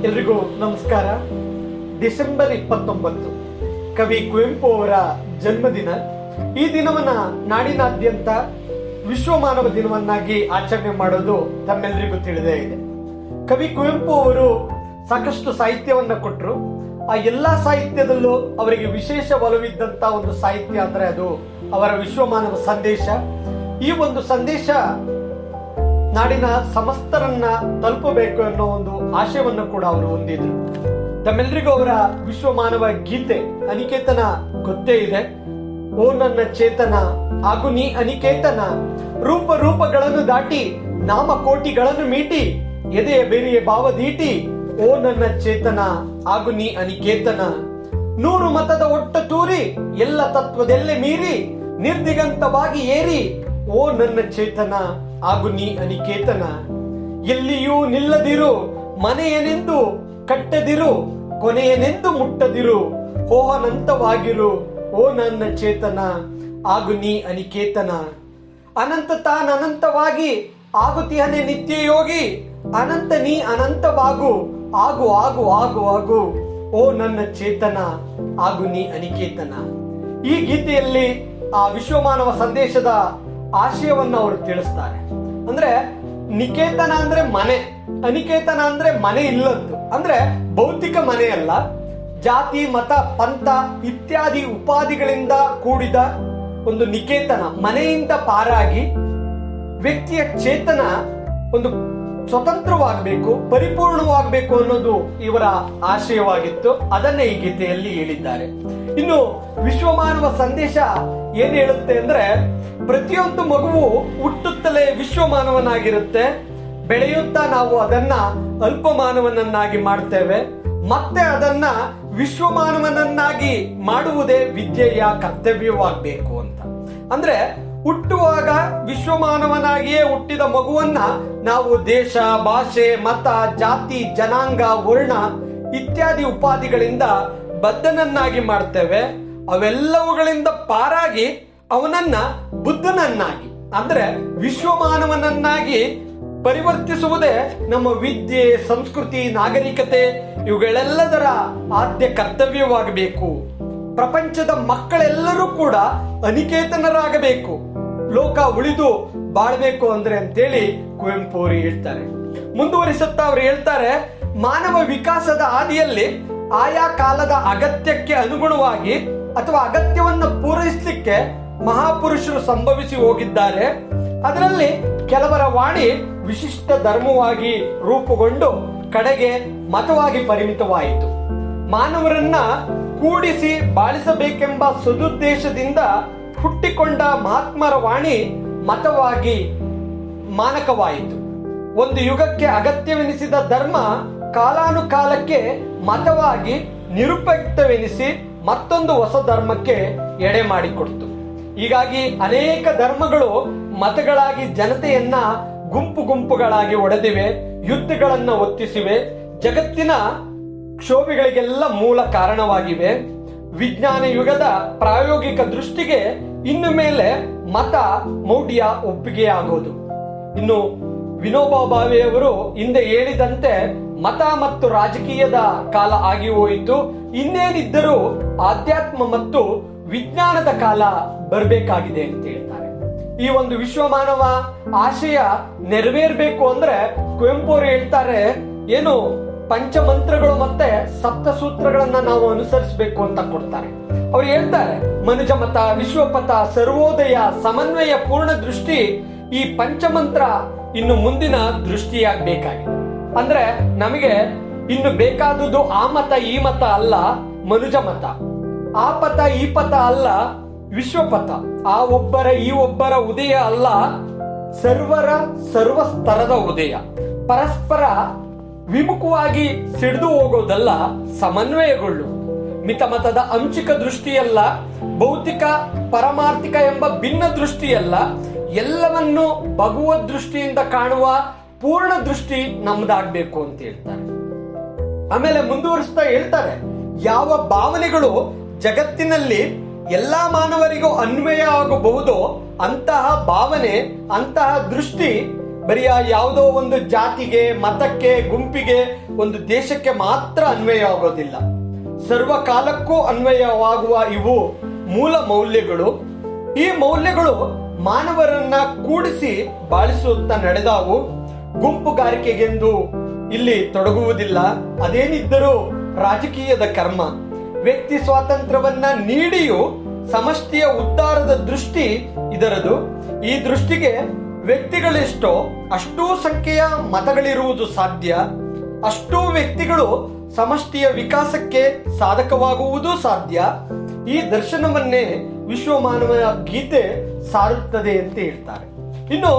ಎಲ್ರಿಗೂ ನಮಸ್ಕಾರ. ಡಿಸೆಂಬರ್ 29 ಕವಿ ಕುವೆಂಪು ಅವರ ಜನ್ಮದಿನ. ಈ ದಿನವನ್ನ ನಾಡಿನಾದ್ಯಂತ ವಿಶ್ವ ಮಾನವ ದಿನವನ್ನಾಗಿ ಆಚರಣೆ ಮಾಡೋದು ತಮ್ಮೆಲ್ಲರಿಗೂ ತಿಳಿದೇ ಇದೆ. ಕವಿ ಕುವೆಂಪು ಅವರು ಸಾಕಷ್ಟು ಸಾಹಿತ್ಯವನ್ನ ಕೊಟ್ಟರು. ಆ ಎಲ್ಲಾ ಸಾಹಿತ್ಯದಲ್ಲೂ ಅವರಿಗೆ ವಿಶೇಷ ಒಲವಿದ್ದಂತ ಒಂದು ಸಾಹಿತ್ಯ ಅಂದ್ರೆ ಅದು ಅವರ ವಿಶ್ವಮಾನವ ಸಂದೇಶ. ಈ ಒಂದು ಸಂದೇಶ ನಾಡಿನ ಸಮಸ್ತರನ್ನ ತಲುಪಬೇಕು ಅನ್ನೋ ಒಂದು ಆಶಯವನ್ನು ಕೂಡ ಅವರು ಹೊಂದಿದ್ರು. ತಮ್ಮೆಲ್ಲರಿಗೂ ಅವರ ವಿಶ್ವಮಾನವ ಗೀತೆ ಅನಿಕೇತನ ಗೊತ್ತೇ ಇದೆ. ಓ ನನ್ನ ಚೇತನ ಹಾಗೂ ನೀ ಅನಿಕೇತನ, ರೂಪ ರೂಪಗಳನ್ನು ದಾಟಿ ನಾಮ ಕೋಟಿಗಳನ್ನು ಮೀಟಿ ಎದೆಯ ಬೇರೆಯ ಭಾವದೀಟಿ, ಓ ನನ್ನ ಚೇತನ ಹಾಗೂ ನೀ ಅನಿಕೇತನ, ನೂರು ಮತದ ಒಟ್ಟ ತೂರಿ ಎಲ್ಲ ತತ್ವದೆಲ್ಲೆ ಮೀರಿ ನಿರ್ದಿಗಂತವಾಗಿ ಏರಿ, ಓ ನನ್ನ ಚೇತನ ಹಾಗೂ ನೀ ಅನಿಕೇತನ, ಎಲ್ಲಿಯೂ ನಿಲ್ಲದಿರು ಮನೆಯನೆಂದು ಕಟ್ಟದಿರು ಕೊನೆಯನೆಂದು ಮುಟ್ಟದಿರು, ಹೋಹನಂತವಾಗಿರು, ಓ ನನ್ನ ಚೇತನ ಹಾಗೂ ನೀ ಅನಿಕೇತನ, ಅನಂತ ತಾನಂತವಾಗಿ ಆಗುತ್ತಿಹನೆ ನಿತ್ಯ ಯೋಗಿ, ಅನಂತ ನೀ ಅನಂತವಾಗು ಆಗು ಆಗು ಆಗು ಆಗು, ಓ ನನ್ನ ಚೇತನ ಹಾಗೂ ನೀ ಅನಿಕೇತನ. ಈ ಗೀತೆಯಲ್ಲಿ ಆ ವಿಶ್ವಮಾನವ ಸಂದೇಶದ ಆಶಯವನ್ನ ಅವರು ತಿಳಿಸ್ತಾರೆ. ಅಂದ್ರೆ ನಿಕೇತನ ಅಂದ್ರೆ ಮನೆ, ಅನಿಕೇತನ ಅಂದ್ರೆ ಮನೆ ಇಲ್ಲದ್ದು, ಅಂದ್ರೆ ಭೌತಿಕ ಮನೆ ಅಲ್ಲ. ಜಾತಿ ಮತ ಪಂಥ ಇತ್ಯಾದಿ ಉಪಾಧಿಗಳಿಂದ ಕೂಡಿದ ಒಂದು ನಿಕೇತನ, ಮನೆಯಿಂದ ಪಾರಾಗಿ ವ್ಯಕ್ತಿಯ ಚೇತನ ಒಂದು ಸ್ವತಂತ್ರವಾಗಬೇಕು, ಪರಿಪೂರ್ಣವಾಗಬೇಕು ಅನ್ನೋದು ಇವರ ಆಶಯವಾಗಿತ್ತು. ಅದನ್ನೇ ಈ ಗೀತೆಯಲ್ಲಿ ಹೇಳಿದ್ದಾರೆ. ಇನ್ನು ವಿಶ್ವಮಾನವ ಸಂದೇಶ ಏನ್ ಹೇಳುತ್ತೆ ಅಂದ್ರೆ, ಪ್ರತಿಯೊಂದು ಮಗುವು ಹುಟ್ಟುತ್ತಲೇ ವಿಶ್ವಮಾನವನಾಗಿರುತ್ತೆ. ಬೆಳೆಯುತ್ತಾ ನಾವು ಅದನ್ನ ಅಲ್ಪಮಾನವನನ್ನಾಗಿ ಮಾಡ್ತೇವೆ. ಮತ್ತೆ ಅದನ್ನ ವಿಶ್ವಮಾನವನನ್ನಾಗಿ ಮಾಡುವುದೇ ವಿದ್ಯೆಯ ಕರ್ತವ್ಯವಾಗಬೇಕು ಅಂತ. ಅಂದ್ರೆ ಹುಟ್ಟುವಾಗ ವಿಶ್ವಮಾನವನಾಗಿಯೇ ಹುಟ್ಟಿದ ಮಗುವನ್ನ ನಾವು ದೇಶ, ಭಾಷೆ, ಮತ, ಜಾತಿ, ಜನಾಂಗ, ವರ್ಣ ಇತ್ಯಾದಿ ಉಪಾಧಿಗಳಿಂದ ಬದ್ಧನನ್ನಾಗಿ ಮಾಡ್ತೇವೆ. ಅವೆಲ್ಲವುಗಳಿಂದ ಪಾರಾಗಿ ಅವನನ್ನ ಬುದ್ಧನನ್ನಾಗಿ ಅಂದ್ರೆ ವಿಶ್ವಮಾನವನನ್ನಾಗಿ ಪರಿವರ್ತಿಸುವುದೇ ನಮ್ಮ ವಿದ್ಯೆ, ಸಂಸ್ಕೃತಿ, ನಾಗರಿಕತೆ ಇವುಗಳೆಲ್ಲದರ ಆದ್ಯ ಕರ್ತವ್ಯವಾಗಬೇಕು. ಪ್ರಪಂಚದ ಮಕ್ಕಳೆಲ್ಲರೂ ಕೂಡ ಅನಿಕೇತನರಾಗಬೇಕು, ಲೋಕ ಉಳಿದು ಬಾಳ್ಬೇಕು ಅಂದ್ರೆ ಅಂತೇಳಿ ಕುವೆಂಪು ಅವರು ಹೇಳ್ತಾರೆ. ಮುಂದುವರಿಸುತ್ತಾ ಅವರು ಹೇಳ್ತಾರೆ, ಮಾನವ ವಿಕಾಸದ ಹಾದಿಯಲ್ಲಿ ಆಯಾ ಕಾಲದ ಅಗತ್ಯಕ್ಕೆ ಅನುಗುಣವಾಗಿ ಅಥವಾ ಅಗತ್ಯವನ್ನು ಪೂರೈಸಲಿಕ್ಕೆ ಮಹಾಪುರುಷರು ಸಂಭವಿಸಿ ಹೋಗಿದ್ದಾರೆ. ಅದರಲ್ಲಿ ಕೆಲವರ ವಾಣಿ ವಿಶಿಷ್ಟ ಧರ್ಮವಾಗಿ ರೂಪುಗೊಂಡು ಕಡೆಗೆ ಮತವಾಗಿ ಪರಿಮಿತವಾಯಿತು. ಮಾನವರನ್ನ ಕೂಡಿಸಿ ಬಾಳಿಸಬೇಕೆಂಬ ಸದುದ್ದೇಶದಿಂದ ಹುಟ್ಟಿಕೊಂಡ ಮಹಾತ್ಮರ ವಾಣಿ ಮತವಾಗಿ ಮಾನಕವಾಯಿತು. ಒಂದು ಯುಗಕ್ಕೆ ಅಗತ್ಯವೆನಿಸಿದ ಧರ್ಮ ಕಾಲಾನುಕಾಲಕ್ಕೆ ಮತವಾಗಿ ನಿರುಪಯುಕ್ತವೆನಿಸಿ ಮತ್ತೊಂದು ಹೊಸ ಧರ್ಮಕ್ಕೆ ಎಡೆ ಮಾಡಿಕೊಡ್ತು. ಹೀಗಾಗಿ ಅನೇಕ ಧರ್ಮಗಳು ಮತಗಳಾಗಿ ಜನತೆಯನ್ನ ಗುಂಪು ಗುಂಪುಗಳಾಗಿ ಒಡೆದಿವೆ, ಯುದ್ಧಗಳನ್ನ ಒತ್ತಿಸಿವೆ, ಜಗತ್ತಿನ ಕ್ಷೋಭೆಗಳಿಗೆಲ್ಲ ಮೂಲ ಕಾರಣವಾಗಿವೆ. ವಿಜ್ಞಾನ ಯುಗದ ಪ್ರಾಯೋಗಿಕ ದೃಷ್ಟಿಗೆ ಇನ್ನು ಮೇಲೆ ಮತ ಮೌಢ್ಯ ಒಪ್ಪಿಗೆಯಾಗೋದು. ಇನ್ನು ವಿನೋಬಾ ಭಾವೆಯವರು ಹಿಂದೆ ಹೇಳಿದಂತೆ ಮತ ಮತ್ತು ರಾಜಕೀಯದ ಕಾಲ ಆಗಿ ಹೋಯಿತು. ಇನ್ನೇನಿದ್ದರೂ ಆಧ್ಯಾತ್ಮ ಮತ್ತು ವಿಜ್ಞಾನದ ಕಾಲ ಬರಬೇಕಾಗಿದೆ ಅಂತ ಹೇಳ್ತಾರೆ. ಈ ಒಂದು ವಿಶ್ವಮಾನವ ಆಶಯ ನೆರವೇರ್ಬೇಕು ಅಂದ್ರೆ ಕುವೆಂಪು ಅವರು ಹೇಳ್ತಾರೆ, ಏನು ಪಂಚಮಂತ್ರಗಳು ಮತ್ತೆ ಸಪ್ತಸೂತ್ರಗಳನ್ನ ನಾವು ಅನುಸರಿಸಬೇಕು ಅಂತ ಕೊಡ್ತಾರೆ. ಅವ್ರು ಹೇಳ್ತಾರೆ, ಮನುಜ ಮತ, ವಿಶ್ವಪಥ, ಸರ್ವೋದಯ, ಸಮನ್ವಯ, ಪೂರ್ಣ ದೃಷ್ಟಿ, ಈ ಪಂಚಮಂತ್ರ ಇನ್ನು ಮುಂದಿನ ದೃಷ್ಟಿಯಾಗಬೇಕಾಗಿದೆ. ಅಂದ್ರೆ ನಮಗೆ ಇನ್ನು ಬೇಕಾದುದು ಆ ಮತ ಈ ಮತ ಅಲ್ಲ, ಮನುಜ ಮತ, ಆ ಪಥ ಈ ಪಥ ಅಲ್ಲ, ವಿಶ್ವಪಥ, ಆ ಒಬ್ಬರ ಈ ಒಬ್ಬರ ಉದಯ ಅಲ್ಲ, ಸರ್ವರ ಸರ್ವಸ್ತರದ ಉದಯ, ಪರಸ್ಪರ ವಿಮುಖವಾಗಿ ಸಿಡಿದು ಹೋಗೋದಲ್ಲ, ಸಮನ್ವಯಗೊಳ್ಳು, ಮಿತಮತದ ಅಂಚಿಕ ದೃಷ್ಟಿಯಲ್ಲ, ಭೌತಿಕ ಪರಮಾರ್ಥಿಕ ಎಂಬ ಭಿನ್ನ ದೃಷ್ಟಿಯಲ್ಲ, ಎಲ್ಲವನ್ನು ಭಗವದ್ ದೃಷ್ಟಿಯಿಂದ ಕಾಣುವ ಪೂರ್ಣ ದೃಷ್ಟಿ ನಮ್ದಾಗ್ಬೇಕು ಅಂತ ಹೇಳ್ತಾರೆ. ಆಮೇಲೆ ಮುಂದುವರಿಸ್ತಾ ಹೇಳ್ತಾರೆ, ಯಾವ ಭಾವನೆಗಳು ಜಗತ್ತಿನಲ್ಲಿ ಎಲ್ಲಾ ಮಾನವರಿಗೂ ಅನ್ವಯ ಆಗಬಹುದೋ ಅಂತಹ ಭಾವನೆ, ಅಂತಹ ದೃಷ್ಟಿ ಬರೀ ಯಾವುದೋ ಒಂದು ಜಾತಿಗೆ, ಮತಕ್ಕೆ, ಗುಂಪಿಗೆ, ಒಂದು ದೇಶಕ್ಕೆ ಮಾತ್ರ ಅನ್ವಯ ಆಗೋದಿಲ್ಲ. ಸರ್ವಕಾಲಕ್ಕೂ ಅನ್ವಯವಾಗುವ ಇವು ಮೂಲ ಮೌಲ್ಯಗಳು. ಈ ಮೌಲ್ಯಗಳು ಮಾನವರನ್ನ ಕೂಡಿಸಿ ಬಾಳಿಸುತ್ತಾ ನಡೆದಾವು. ಗುಂಪುಗಾರಿಕೆಗೆಂದು ಇಲ್ಲಿ ತೊಡಗುವುದಿಲ್ಲ. ಅದೇನಿದ್ದರೂ ರಾಜಕೀಯದ ಕರ್ಮ. ವ್ಯಕ್ತಿ ಸ್ವಾತಂತ್ರ್ಯವನ್ನ ನೀಡಿಯೂ ಸಮಷ್ಟಿಯ ಉದ್ಧಾರದ ದೃಷ್ಟಿ ಇದರದು. ಈ ದೃಷ್ಟಿಗೆ ವ್ಯಕ್ತಿಗಳೆಷ್ಟೋ ಅಷ್ಟೂ ಸಂಖ್ಯೆಯ ಮತಗಳಿರುವುದು ಸಾಧ್ಯ. ಅಷ್ಟೂ ವ್ಯಕ್ತಿಗಳು ಸಮಷ್ಟಿಯ ವಿಕಾಸಕ್ಕೆ ಸಾಧಕವಾಗುವುದು ಸಾಧ್ಯ. ಈ ದರ್ಶನವನ್ನೇ ವಿಶ್ವಮಾನವ ಗೀತೆ ಸಾರುತ್ತದೆ ಅಂತ ಹೇಳ್ತಾರೆ. ಇನ್ನು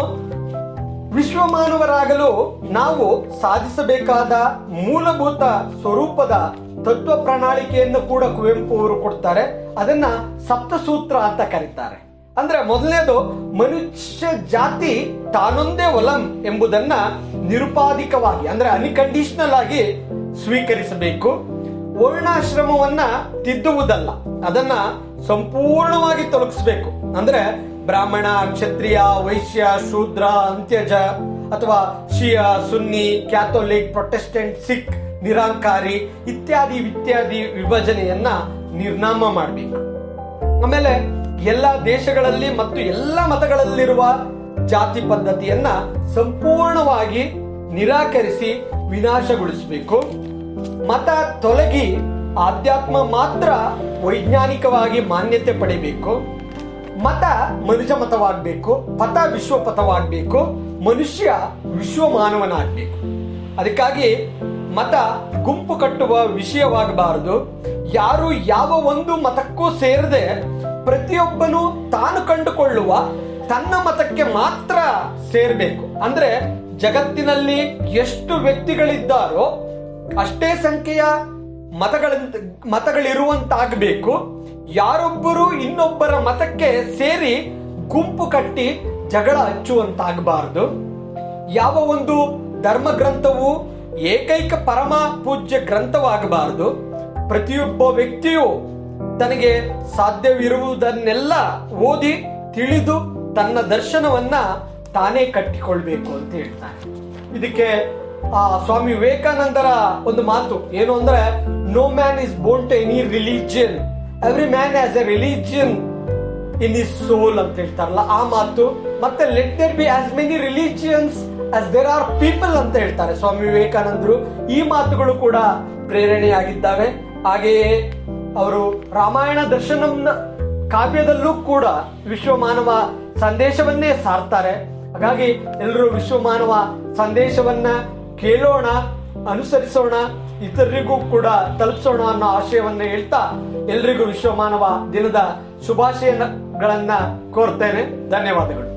ವಿಶ್ವಮಾನವರಾಗಲು ನಾವು ಸಾಧಿಸಬೇಕಾದ ಮೂಲಭೂತ ಸ್ವರೂಪದ ತತ್ವ ಪ್ರಣಾಳಿಕೆಯನ್ನು ಕೂಡ ಕುವೆಂಪು ಅವರು ಕೊಡ್ತಾರೆ. ಅದನ್ನ ಸಪ್ತಸೂತ್ರ ಅಂತ ಕರೀತಾರೆ. ಅಂದ್ರೆ ಮೊದಲನೇದು, ಮನುಷ್ಯ ಜಾತಿ ತಾನೊಂದೇ ಒಲಂ ಎಂಬುದನ್ನ ನಿರುಪಾಧಿಕವಾಗಿ ಅಂದ್ರೆ ಅನ್ಕಂಡೀಷನಲ್ ಆಗಿ ಸ್ವೀಕರಿಸಬೇಕು. ವರ್ಣಾಶ್ರಮವನ್ನ ತಿದ್ದುವುದಲ್ಲ, ಅದನ್ನ ಸಂಪೂರ್ಣವಾಗಿ ತೊಲಗಿಸಬೇಕು. ಅಂದ್ರೆ ಬ್ರಾಹ್ಮಣ, ಕ್ಷತ್ರಿಯ, ವೈಶ್ಯ, ಶೂದ್ರ, ಅಂತ್ಯಜ ಅಥವಾ ಶಿಯಾ, ಸುನ್ನಿ, ಕ್ಯಾಥೋಲಿಕ್, ಪ್ರೊಟೆಸ್ಟೆಂಟ್, ಸಿಖ್, ನಿರಾಂಕಾರಿ ಇತ್ಯಾದಿ ವಿಭಜನೆಯನ್ನ ನಿರ್ನಾಮ ಮಾಡಬೇಕು. ಆಮೇಲೆ ಎಲ್ಲ ದೇಶಗಳಲ್ಲಿ ಮತ್ತು ಎಲ್ಲ ಮತಗಳಲ್ಲಿರುವ ಜಾತಿ ಪದ್ಧತಿಯನ್ನ ಸಂಪೂರ್ಣವಾಗಿ ನಿರಾಕರಿಸಿ ವಿನಾಶಗೊಳಿಸಬೇಕು. ಮತ ತೊಲಗಿ ಆಧ್ಯಾತ್ಮ ಮಾತ್ರ ವೈಜ್ಞಾನಿಕವಾಗಿ ಮಾನ್ಯತೆ ಪಡೆಯಬೇಕು. ಮತ ಮನುಷ್ಯ ಮತವಾಗಬೇಕು, ಪಥ ವಿಶ್ವ ಪಥವಾಗಬೇಕು, ಮನುಷ್ಯ ವಿಶ್ವ ಮಾನವನಾಗಬೇಕು. ಅದಕ್ಕಾಗಿ ಮತ ಗುಂಪು ಕಟ್ಟುವ ವಿಷಯವಾಗಬಾರದು. ಯಾರು ಯಾವ ಒಂದು ಮತಕ್ಕೂ ಸೇರದೆ ಪ್ರತಿಯೊಬ್ಬನು ತಾನು ಕಂಡುಕೊಳ್ಳುವ ತನ್ನ ಮತಕ್ಕೆ ಮಾತ್ರ ಸೇರಬೇಕು. ಅಂದ್ರೆ ಜಗತ್ತಿನಲ್ಲಿ ಎಷ್ಟು ವ್ಯಕ್ತಿಗಳಿದ್ದಾರೋ ಅಷ್ಟೇ ಸಂಖ್ಯೆಯ ಮತಗಳಿರುವಂತಾಗಬೇಕು. ಯಾರೊಬ್ಬರು ಇನ್ನೊಬ್ಬರ ಮತಕ್ಕೆ ಸೇರಿ ಗುಂಪು ಕಟ್ಟಿ ಜಗಳ ಹಚ್ಚುವಂತಾಗಬಾರದು. ಯಾವ ಒಂದು ಧರ್ಮ ಗ್ರಂಥವು ಏಕೈಕ ಪರಮ ಪೂಜ್ಯ ಗ್ರಂಥವಾಗಬಾರದು. ಪ್ರತಿಯೊಬ್ಬ ವ್ಯಕ್ತಿಯು ತನಗೆ ಸಾಧ್ಯವಿರುವುದನ್ನೆಲ್ಲ ಓದಿ ತಿಳಿದು ತನ್ನ ದರ್ಶನವನ್ನ ತಾನೇ ಕಟ್ಟಿಕೊಳ್ಬೇಕು ಅಂತ ಹೇಳ್ತಾರೆ. ಇದಕ್ಕೆ ಸ್ವಾಮಿ ವಿವೇಕಾನಂದರ ಒಂದು ಮಾತು ಏನು ಅಂದ್ರೆ, no man is born to any religion, every man has a religion in his soul ಅಂತ ಹೇಳ್ತಾರಲ್ಲ ಆ ಮಾತು. ಮತ್ತೆ let there be as many religions as there are people ಅಂತ ಹೇಳ್ತಾರೆ ಸ್ವಾಮಿ ವಿವೇಕಾನಂದರು. ಈ ಮಾತುಗಳು ಕೂಡ ಪ್ರೇರಣೆಯಾಗಿದ್ದಾವೆ. ಹಾಗೆಯೇ ಅವರು ರಾಮಾಯಣ ದರ್ಶನಂ ಕಾವ್ಯದಲ್ಲೂ ಕೂಡ ವಿಶ್ವಮಾನವ ಸಂದೇಶವನ್ನೇ ಸಾರ್ತಾರೆ. ಹಾಗಾಗಿ ಎಲ್ಲರೂ ವಿಶ್ವಮಾನವ ಸಂದೇಶವನ್ನ ಕೇಳೋಣ, ಅನುಸರಿಸೋಣ, ಇತರರಿಗೂ ಕೂಡ ತಲುಪಿಸೋಣ ಅನ್ನೋ ಆಶಯವನ್ನ ಹೇಳ್ತಾ ಎಲ್ರಿಗೂ ವಿಶ್ವಮಾನವ ದಿನದ ಶುಭಾಶಯಗಳನ್ನ ಕೋರ್ತೇನೆ. ಧನ್ಯವಾದಗಳು.